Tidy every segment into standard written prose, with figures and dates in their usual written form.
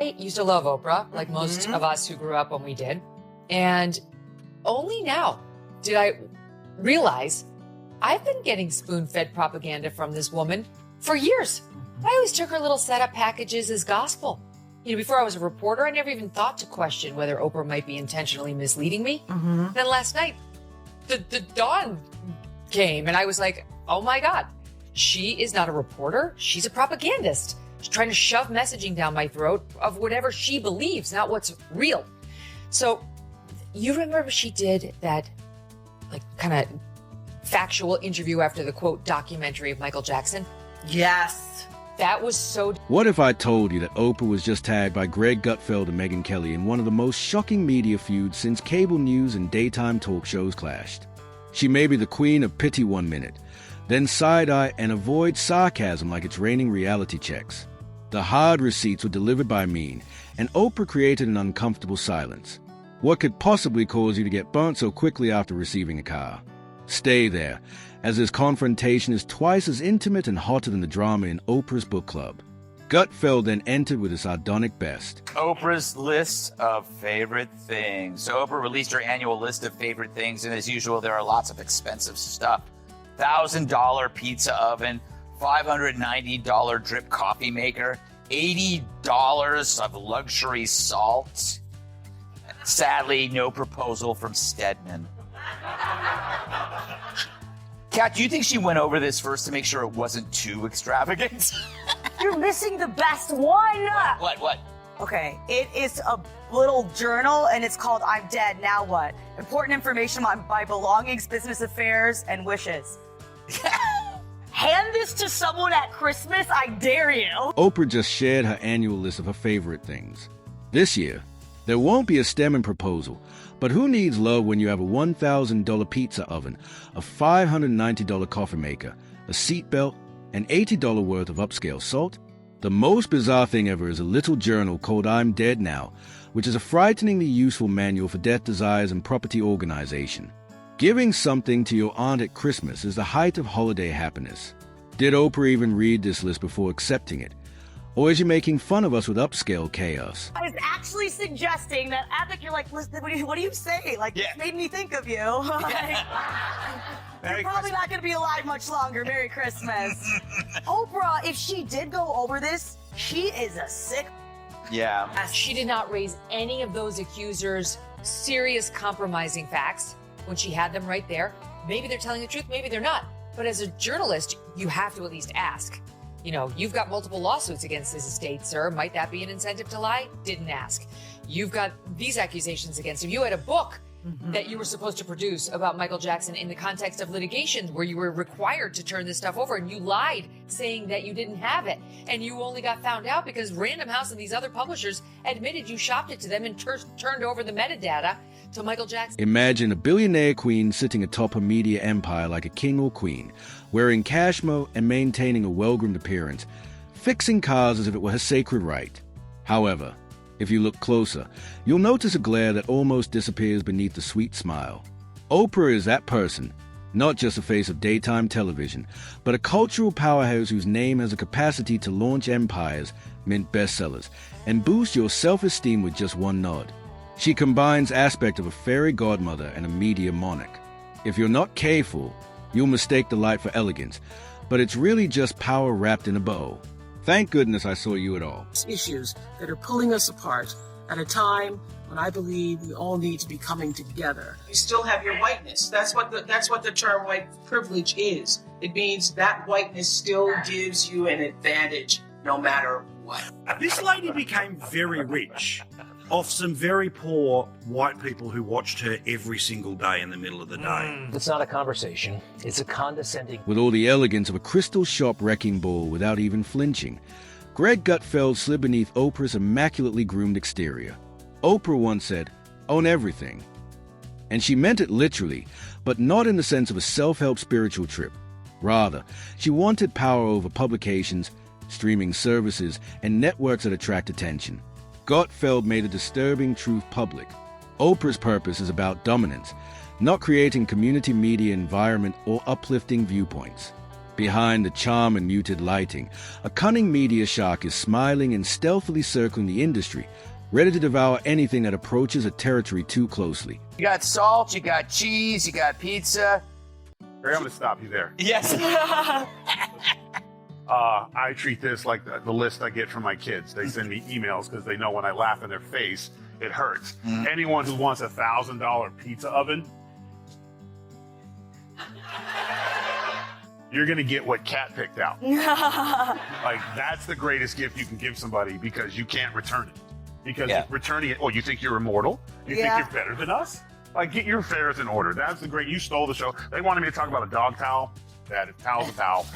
I used to love Oprah, like most of us who grew up when we did. And only now did I realize I've been getting spoon-fed propaganda from this woman for years. I always took her little setup packages as gospel. Before I was a reporter, I never even thought to question whether Oprah might be intentionally misleading me. Then last night, the dawn came and I was like, oh my God, she is not a reporter. She's a propagandist. She's trying to shove messaging down my throat of whatever she believes, not what's real. So you remember she did that kind of factual interview after the quote documentary of Michael Jackson? Yes. That was so... What if I told you that Oprah was just tagged by Greg Gutfeld and MegynKelly in one of the most shocking media feuds since cable news and daytime talk shows clashed? She may be the queen of pity 1 minute, then side-eye and avoid sarcasm like it's raining reality checks. The hard receipts were delivered by Mean, and Oprah created an uncomfortable silence. What could possibly cause you to get burnt so quickly after receiving a car? Stay there, as this confrontation is twice as intimate and hotter than the drama in Oprah's book club. Gutfeld then entered with his sardonic best. Oprah's list of favorite things. So Oprah released her annual list of favorite things, and as usual, there are lots of expensive stuff. $1,000 pizza oven, $590 drip coffee maker, $80 of luxury salt. Sadly, no proposal from Stedman. Kat, do you think she went over this first to make sure it wasn't too extravagant? You're missing the best one. What? Okay, it is a little journal and it's called I'm Dead, Now What? Important information on my belongings, business affairs, and wishes. Hand this to someone at Christmas, I dare you. Oprah just shared her annual list of her favorite things. This year, there won't be a Stedman proposal, but who needs love when you have a $1,000 pizza oven, a $590 coffee maker, a seatbelt, and $80 worth of upscale salt? The most bizarre thing ever is a little journal called I'm Dead Now, which is a frighteningly useful manual for death desires and property organization. Giving something to your aunt at Christmas is the height of holiday happiness. Did Oprah even read this list before accepting it? Or is she making fun of us with upscale chaos? I was actually suggesting that Epic, you're like, listen, what do you say? This made me think of you. You're probably not going to be alive much longer. Merry Christmas. Oprah, if she did go over this, she is a sick... Yeah. She did not raise any of those accusers' serious compromising facts when she had them right there. Maybe they're telling the truth, maybe they're not. But as a journalist, you have to at least ask. You've got multiple lawsuits against this estate, sir. Might that be an incentive to lie? Didn't ask. You've got these accusations against him. You had a book that you were supposed to produce about Michael Jackson in the context of litigation where you were required to turn this stuff over, and you lied saying that you didn't have it. And you only got found out because Random House and these other publishers admitted you shopped it to them and turned over the metadata to Michael Jackson. Imagine a billionaire queen sitting atop a media empire like a king or queen, wearing cashmere and maintaining a well-groomed appearance, fixing cars as if it were her sacred right. However, if you look closer, you'll notice a glare that almost disappears beneath the sweet smile. Oprah is that person, not just a face of daytime television, but a cultural powerhouse whose name has a capacity to launch empires, mint bestsellers, and boost your self-esteem with just one nod. She combines aspects of a fairy godmother and a media monarch. If you're not careful, you'll mistake delight for elegance, but it's really just power wrapped in a bow. Thank goodness I saw you at all. Issues that are pulling us apart at a time when I believe we all need to be coming together. You still have your whiteness. That's what the term white privilege is. It means that whiteness still gives you an advantage no matter what. This lady became very rich off some very poor white people who watched her every single day in the middle of the day. It's not a conversation. It's a condescending... With all the elegance of a crystal shop wrecking ball without even flinching, Greg Gutfeld slid beneath Oprah's immaculately groomed exterior. Oprah once said, "Own everything." And she meant it literally, but not in the sense of a self-help spiritual trip. Rather, she wanted power over publications, streaming services, and networks that attract attention. Gutfeld made a disturbing truth public. Oprah's purpose is about dominance, not creating community media environment or uplifting viewpoints. Behind the charm and muted lighting, a cunning media shark is smiling and stealthily circling the industry, ready to devour anything that approaches a territory too closely. You got salt, you got cheese, you got pizza. Barry, I'm going to stop you there. Yes. I treat this like the list I get from my kids. They send me emails because they know when I laugh in their face, it hurts. Anyone who wants a $1,000 pizza oven, you're going to get what Kat picked out. Like, that's the greatest gift you can give somebody because you can't return it. Because returning it, you think you're immortal? You think you're better than us? Like, get your affairs in order. That's the great, you stole the show. They wanted me to talk about a dog towel. That is towel's a towel.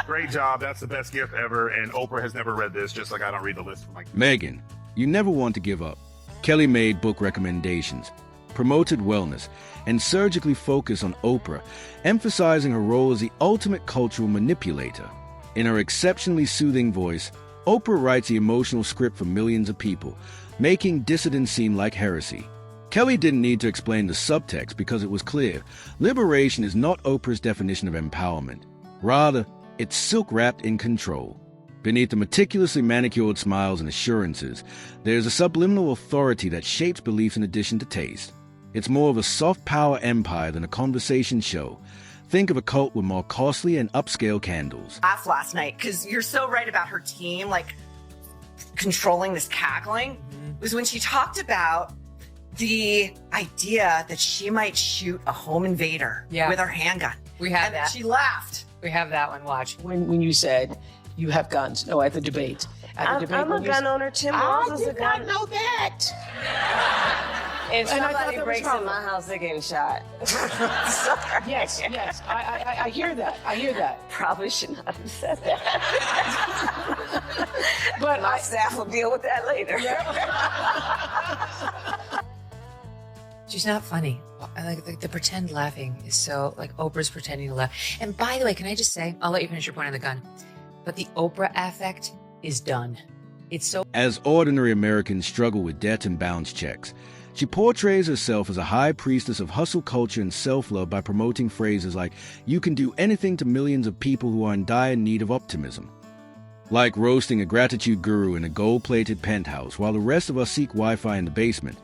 Great job. That's the best gift ever. And Oprah has never read this, just like I don't read the list for my kids. Megyn, you never want to give up. Kelly made book recommendations, promoted wellness, and surgically focused on Oprah, emphasizing her role as the ultimate cultural manipulator. In her exceptionally soothing voice, Oprah writes the emotional script for millions of people, making dissidence seem like heresy. Kelly didn't need to explain the subtext because it was clear. Liberation is not Oprah's definition of empowerment. Rather, it's silk-wrapped in control. Beneath the meticulously manicured smiles and assurances, there's a subliminal authority that shapes beliefs in addition to taste. It's more of a soft power empire than a conversation show. Think of a cult with more costly and upscale candles. Laugh last night, because you're so right about her team, like, controlling this cackling, was when she talked about the idea that she might shoot a home invader with her handgun. We have and that. She laughed. We have that one. Watch. When you said you have guns, no, at the debate. At the debate I'm a gun owner. Tim Walz is a gun. I know that. If And I thought somebody that was breaks in my house, they're getting shot. Sorry. Yes, I hear that. I hear that. Probably should not have said that. But My staff will deal with that later. She's not funny. Like the pretend laughing is so, like, Oprah's pretending to laugh. And by the way, can I just say, I'll let you finish your point on the gun, but the Oprah affect is done. It's so... As ordinary Americans struggle with debt and bounce checks, she portrays herself as a high priestess of hustle culture and self-love by promoting phrases like, "You can do anything," to millions of people who are in dire need of optimism. Like roasting a gratitude guru in a gold-plated penthouse while the rest of us seek Wi-Fi in the basement,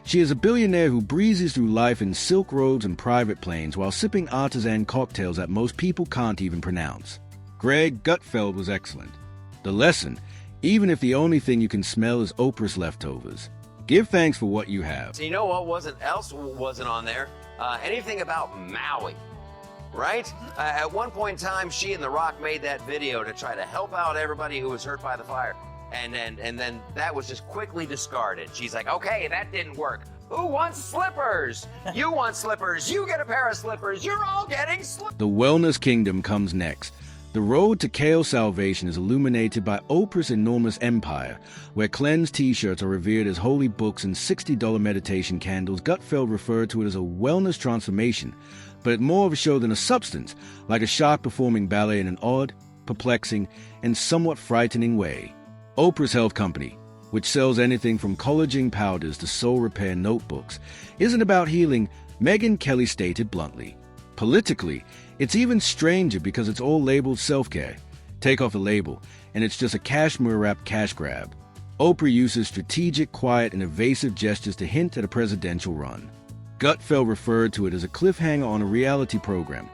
she is a billionaire who breezes through life in silk robes and private planes while sipping artisan cocktails that most people can't even pronounce. Greg Gutfeld was excellent. The lesson, even if the only thing you can smell is Oprah's leftovers. Give thanks for what you have. So you know what wasn't on there? Anything about Maui, right? At one point in time, she and The Rock made that video to try to help out everybody who was hurt by the fire. And then that was just quickly discarded. She's like, okay, that didn't work. Who wants slippers? You want slippers. You get a pair of slippers. You're all getting slippers. The Wellness Kingdom comes next. The road to kale salvation is illuminated by Oprah's enormous empire, where cleansed t-shirts are revered as holy books and $60 meditation candles. Gutfeld referred to it as a wellness transformation, but more of a show than a substance, like a shark performing ballet in an odd, perplexing, and somewhat frightening way. Oprah's Health Company, which sells anything from collagen powders to soul repair notebooks, isn't about healing, MegynKelly stated bluntly. Politically, it's even stranger because it's all labeled self-care. Take off the label, and it's just a cashmere-wrapped cash grab. Oprah uses strategic, quiet, and evasive gestures to hint at a presidential run. Gutfeld referred to it as a cliffhanger on a reality program.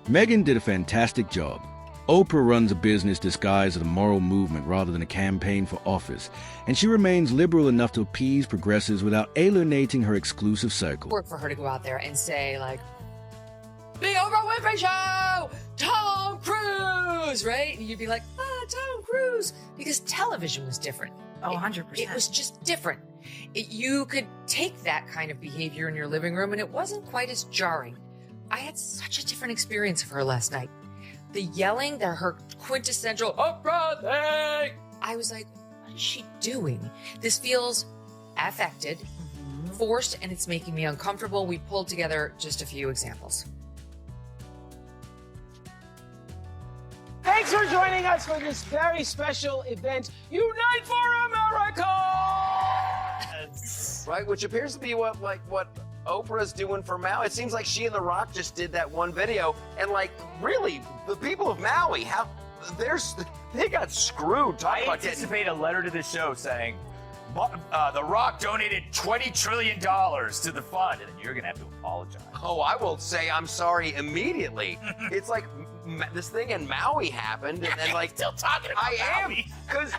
Megyn did a fantastic job. Oprah runs a business disguised as a moral movement rather than a campaign for office, and she remains liberal enough to appease progressives without alienating her exclusive circle. Work for her to go out there and say, like, the Oprah Winfrey Show, Tom Cruise, right? And you'd be like, Tom Cruise, because television was different. Oh, 100%. It was just different. You could take that kind of behavior in your living room and it wasn't quite as jarring. I had such a different experience of her last night. The yelling, her quintessential Oprah thing. I was like, what is she doing? This feels affected, forced, and it's making me uncomfortable. We pulled together just a few examples. Thanks for joining us for this very special event, Unite for America! Right, which appears to be what Oprah's doing for Maui. It seems like she and The Rock just did that one video, and like, really, the people of Maui, they got screwed. I anticipate a letter to the show saying, The Rock donated $20 trillion to the fund, and then you're gonna have to apologize. Oh, I will say I'm sorry immediately. It's like this thing in Maui happened, and then like Still talking about Maui. because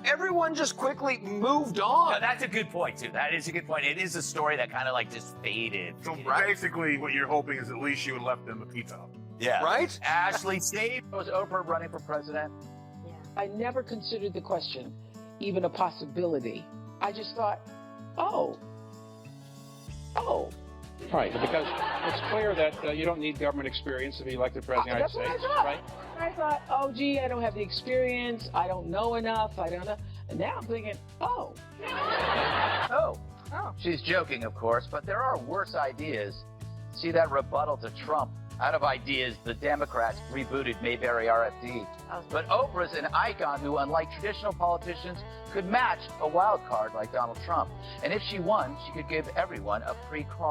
everyone just quickly moved on. No, that's a good point too. That is a good point. It is a story that kind of like just faded. So basically, what you're hoping is at least you left them a pizza. Yeah. Right? Ashley, Steve. Was Oprah running for president? Yeah. I never considered the question even a possibility. I just thought, oh. Right, because it's clear that you don't need government experience to be elected president of the United States, right? I thought, oh, gee, I don't have the experience. I don't know enough. I don't know. And now I'm thinking, oh. She's joking, of course, but there are worse ideas. See that rebuttal to Trump? Out of ideas, the Democrats rebooted Mayberry RFD. But Oprah's an icon who, unlike traditional politicians, could match a wild card like Donald Trump. And if she won, she could give everyone a free call.